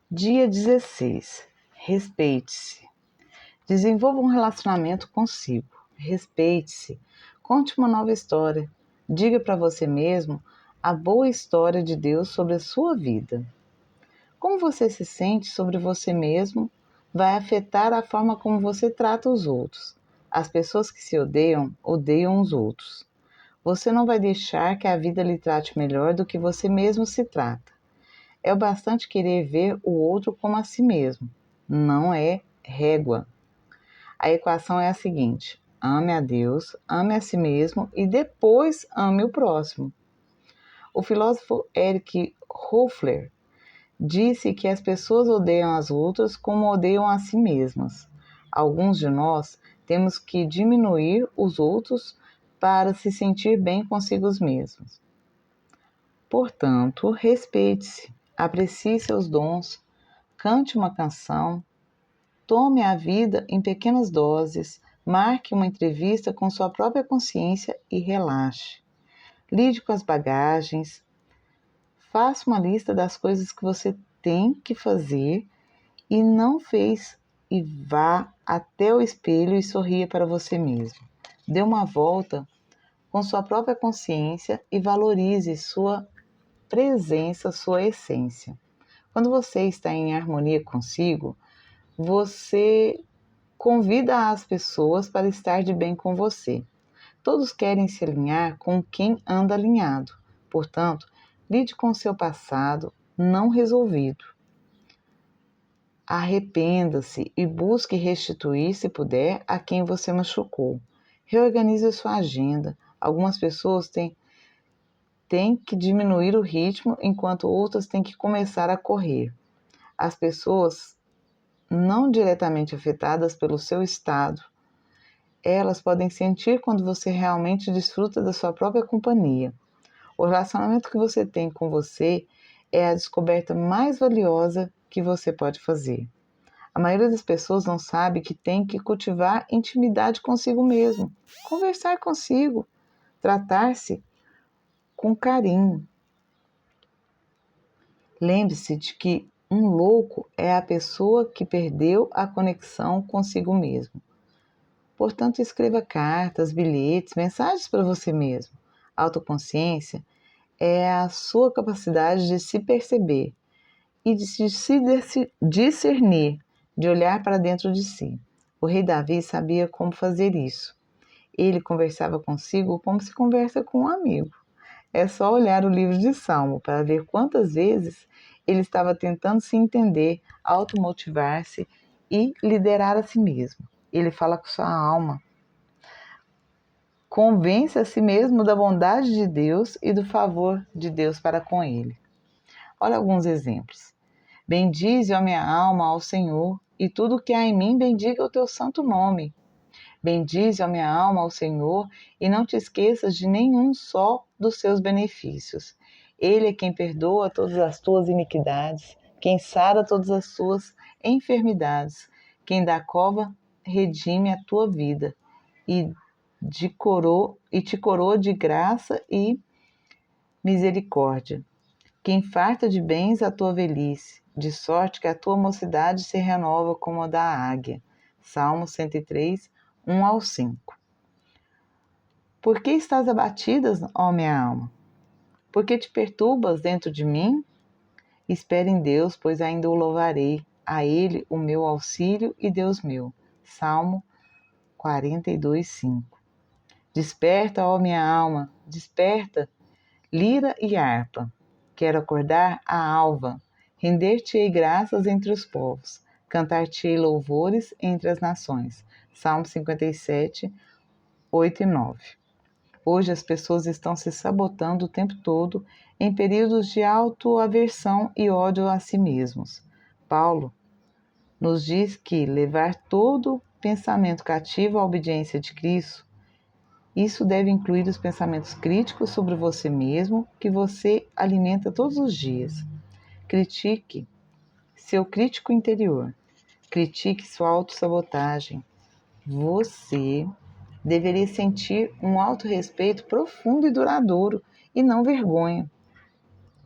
Dia 16. Respeite-se. Desenvolva um relacionamento consigo. Respeite-se. Conte uma nova história. Diga para você mesmo a boa história de Deus sobre a sua vida. Como você se sente sobre você mesmo vai afetar a forma como você trata os outros. As pessoas que se odeiam, odeiam os outros. Você não vai deixar que a vida lhe trate melhor do que você mesmo se trata. É o bastante querer ver o outro como a si mesmo. Não é régua. A equação é a seguinte: ame a Deus, ame a si mesmo e depois ame o próximo. O filósofo Erich Hofer disse que as pessoas odeiam as outras como odeiam a si mesmas. Alguns de nós temos que diminuir os outros para se sentir bem consigo mesmos. Portanto, respeite-se, aprecie seus dons, cante uma canção, tome a vida em pequenas doses, marque uma entrevista com sua própria consciência e relaxe. Lide com as bagagens, faça uma lista das coisas que você tem que fazer e não fez e vá até o espelho e sorria para você mesmo. Dê uma volta com sua própria consciência e valorize sua presença, sua essência. Quando você está em harmonia consigo, você convida as pessoas para estar de bem com você. Todos querem se alinhar com quem anda alinhado. Portanto, lide com seu passado não resolvido. Arrependa-se e busque restituir, se puder, a quem você machucou. Reorganize sua agenda. Algumas pessoas têm que diminuir o ritmo, enquanto outras têm que começar a correr. As pessoas não diretamente afetadas pelo seu estado, elas podem sentir quando você realmente desfruta da sua própria companhia. O relacionamento que você tem com você é a descoberta mais valiosa que você pode fazer. A maioria das pessoas não sabe que tem que cultivar intimidade consigo mesmo, conversar consigo, tratar-se com carinho. Lembre-se de que um louco é a pessoa que perdeu a conexão consigo mesmo. Portanto, escreva cartas, bilhetes, mensagens para você mesmo. A autoconsciência é a sua capacidade de se perceber e de se discernir, de olhar para dentro de si. O rei Davi sabia como fazer isso. Ele conversava consigo como se conversa com um amigo. É só olhar o livro de Salmo para ver quantas vezes ele estava tentando se entender, automotivar-se e liderar a si mesmo. Ele fala com sua alma. Convence a si mesmo da bondade de Deus e do favor de Deus para com ele. Olha alguns exemplos. Bendize, ó minha alma, ao Senhor, e tudo o que há em mim bendiga o teu santo nome. Bendize, ó minha alma, ao Senhor, e não te esqueças de nenhum só dos seus benefícios. Ele é quem perdoa todas as tuas iniquidades, quem sara todas as tuas enfermidades, quem da cova redime a tua vida e te coroa de graça e misericórdia. Quem farta de bens a tua velhice, de sorte que a tua mocidade se renova como a da águia. Salmo 103, 1 ao 5. Por que estás abatida, ó minha alma? Por que te perturbas dentro de mim? Espere em Deus, pois ainda o louvarei, a Ele o meu auxílio e Deus meu. Salmo 42, 5. Desperta, ó minha alma, desperta, lira e harpa. Quero acordar a alva, render-te-ei graças entre os povos, cantar-te-ei louvores entre as nações. Salmo 57, 8 e 9. Hoje as pessoas estão se sabotando o tempo todo em períodos de autoaversão e ódio a si mesmos. Paulo nos diz que levar todo pensamento cativo à obediência de Cristo, isso deve incluir os pensamentos críticos sobre você mesmo que você alimenta todos os dias. Critique seu crítico interior. Critique sua autossabotagem. Você deveria sentir um autorrespeito profundo e duradouro e não vergonha.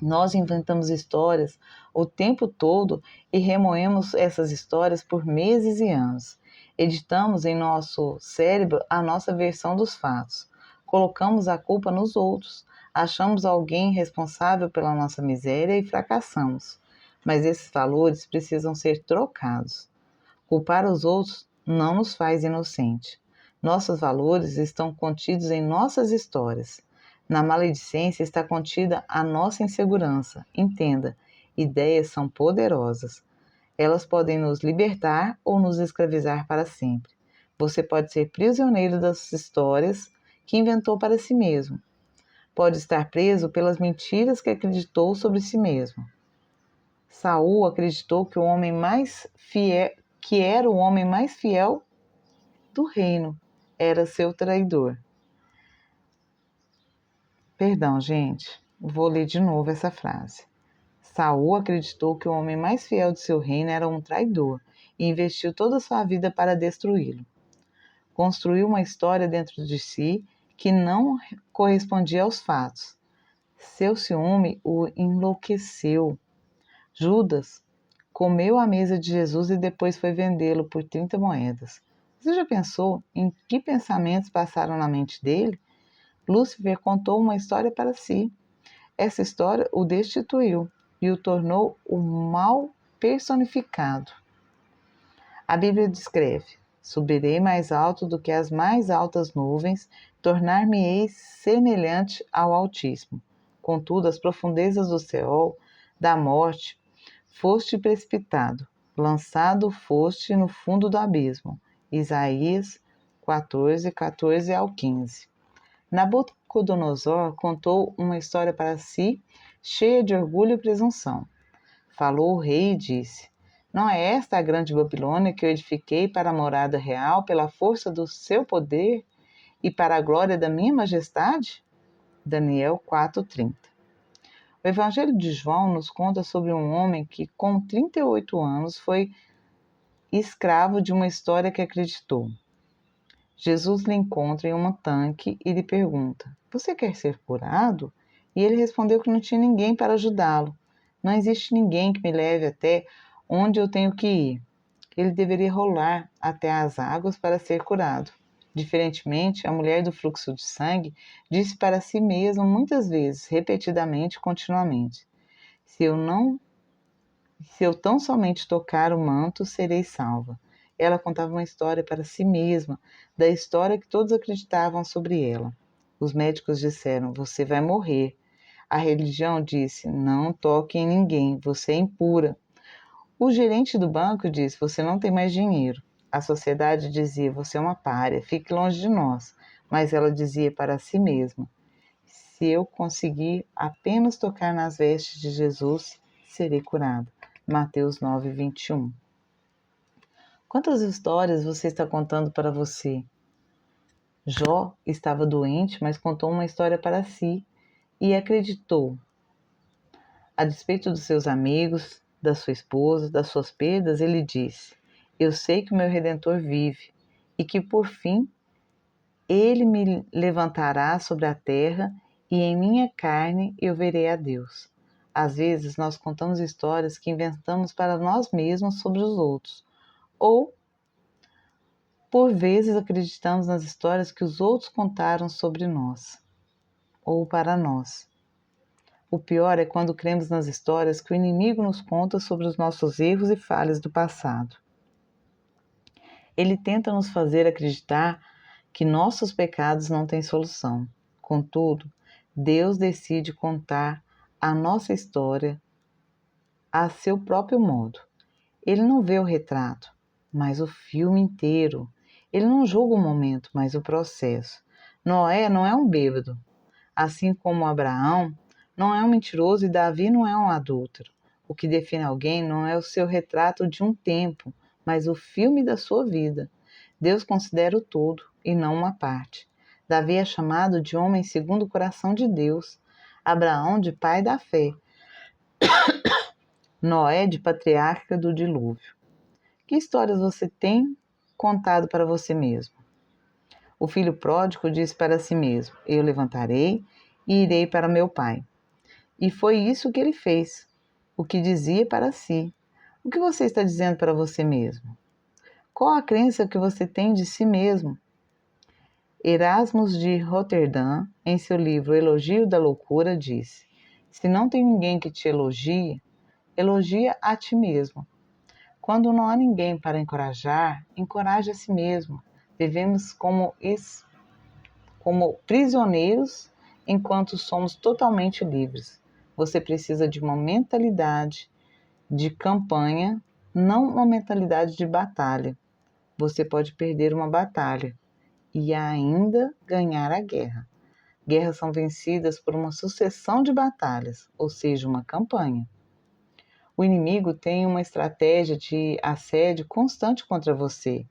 Nós inventamos histórias o tempo todo e remoemos essas histórias por meses e anos. Editamos em nosso cérebro a nossa versão dos fatos. Colocamos a culpa nos outros. Achamos alguém responsável pela nossa miséria e fracassamos. Mas esses valores precisam ser trocados. Culpar os outros não nos faz inocente. Nossos valores estão contidos em nossas histórias. Na maledicência está contida a nossa insegurança. Entenda, ideias são poderosas. Elas podem nos libertar ou nos escravizar para sempre. Você pode ser prisioneiro das histórias que inventou para si mesmo. Pode estar preso pelas mentiras que acreditou sobre si mesmo. Saul acreditou que era o homem mais fiel do reino, era seu traidor. Perdão, gente, vou ler de novo essa frase. Saul acreditou que o homem mais fiel de seu reino era um traidor e investiu toda a sua vida para destruí-lo. Construiu uma história dentro de si que não correspondia aos fatos. Seu ciúme o enlouqueceu. Judas comeu à mesa de Jesus e depois foi vendê-lo por 30 moedas. Você já pensou em que pensamentos passaram na mente dele? Lúcifer contou uma história para si. Essa história o destituiu e o tornou o mal personificado. A Bíblia descreve: subirei mais alto do que as mais altas nuvens, tornar-me-ei semelhante ao Altíssimo. Contudo, as profundezas do Seol, da morte, foste precipitado, lançado foste no fundo do abismo. Isaías 14, 14 ao 15. Nabucodonosor contou uma história para si, cheia de orgulho e presunção. Falou o rei e disse: não é esta a grande Babilônia que eu edifiquei para a morada real pela força do seu poder e para a glória da minha majestade? Daniel 4:30. O Evangelho de João nos conta sobre um homem que, com 38 anos, foi escravo de uma história que acreditou. Jesus lhe encontra em um tanque e lhe pergunta: você quer ser curado? E ele respondeu que não tinha ninguém para ajudá-lo. Não existe ninguém que me leve até onde eu tenho que ir. Ele deveria rolar até as águas para ser curado. Diferentemente, a mulher do fluxo de sangue disse para si mesma muitas vezes, repetidamente, continuamente: se eu tão somente tocar o manto, serei salva. Ela contava uma história para si mesma, da história que todos acreditavam sobre ela. Os médicos disseram: você vai morrer. A religião disse: não toque em ninguém, você é impura. O gerente do banco disse: você não tem mais dinheiro. A sociedade dizia: você é uma pária, fique longe de nós. Mas ela dizia para si mesma: se eu conseguir apenas tocar nas vestes de Jesus, serei curada. Mateus 9:21. Quantas histórias você está contando para você? Jó estava doente, mas contou uma história para si e acreditou. A despeito dos seus amigos, da sua esposa, das suas perdas, ele disse: eu sei que o meu Redentor vive e que, por fim, ele me levantará sobre a terra e em minha carne eu verei a Deus. Às vezes nós contamos histórias que inventamos para nós mesmos sobre os outros, ou por vezes acreditamos nas histórias que os outros contaram sobre nós, ou para nós. O pior é quando cremos nas histórias que o inimigo nos conta sobre os nossos erros e falhas do passado. Ele tenta nos fazer acreditar que nossos pecados não têm solução. Contudo, Deus decide contar a nossa história a seu próprio modo. Ele não vê o retrato, mas o filme inteiro. Ele não julga o momento, mas o processo. Noé não é um bêbado, assim como Abraão não é um mentiroso e Davi não é um adúltero. O que define alguém não é o seu retrato de um tempo, mas o filme da sua vida. Deus considera o todo e não uma parte. Davi é chamado de homem segundo o coração de Deus, Abraão de pai da fé, Noé de patriarca do dilúvio. Que histórias você tem contado para você mesmo? O filho pródigo disse para si mesmo: eu levantarei e irei para meu pai. E foi isso que ele fez, o que dizia para si. O que você está dizendo para você mesmo? Qual a crença que você tem de si mesmo? Erasmus de Roterdã, em seu livro Elogio da Loucura, disse: se não tem ninguém que te elogie, elogia a ti mesmo. Quando não há ninguém para encorajar, encoraje a si mesmo. Vivemos como prisioneiros enquanto somos totalmente livres. Você precisa de uma mentalidade de campanha, não uma mentalidade de batalha. Você pode perder uma batalha e ainda ganhar a guerra. Guerras são vencidas por uma sucessão de batalhas, ou seja, uma campanha. O inimigo tem uma estratégia de assédio constante contra você.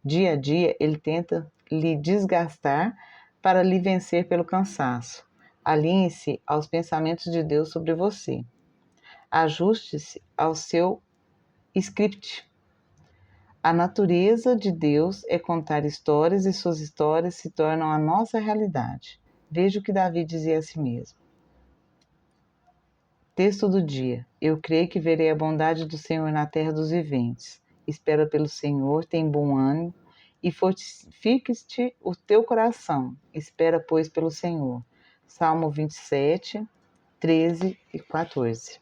Dia a dia, ele tenta lhe desgastar para lhe vencer pelo cansaço. Alinhe-se aos pensamentos de Deus sobre você. Ajuste-se ao seu script. A natureza de Deus é contar histórias e suas histórias se tornam a nossa realidade. Veja o que Davi dizia a si mesmo. Texto do dia. Eu creio que verei a bondade do Senhor na terra dos viventes. Espera pelo Senhor, tem bom ânimo e fortifique-te o teu coração. Espera, pois, pelo Senhor. Salmo 27, 13 e 14.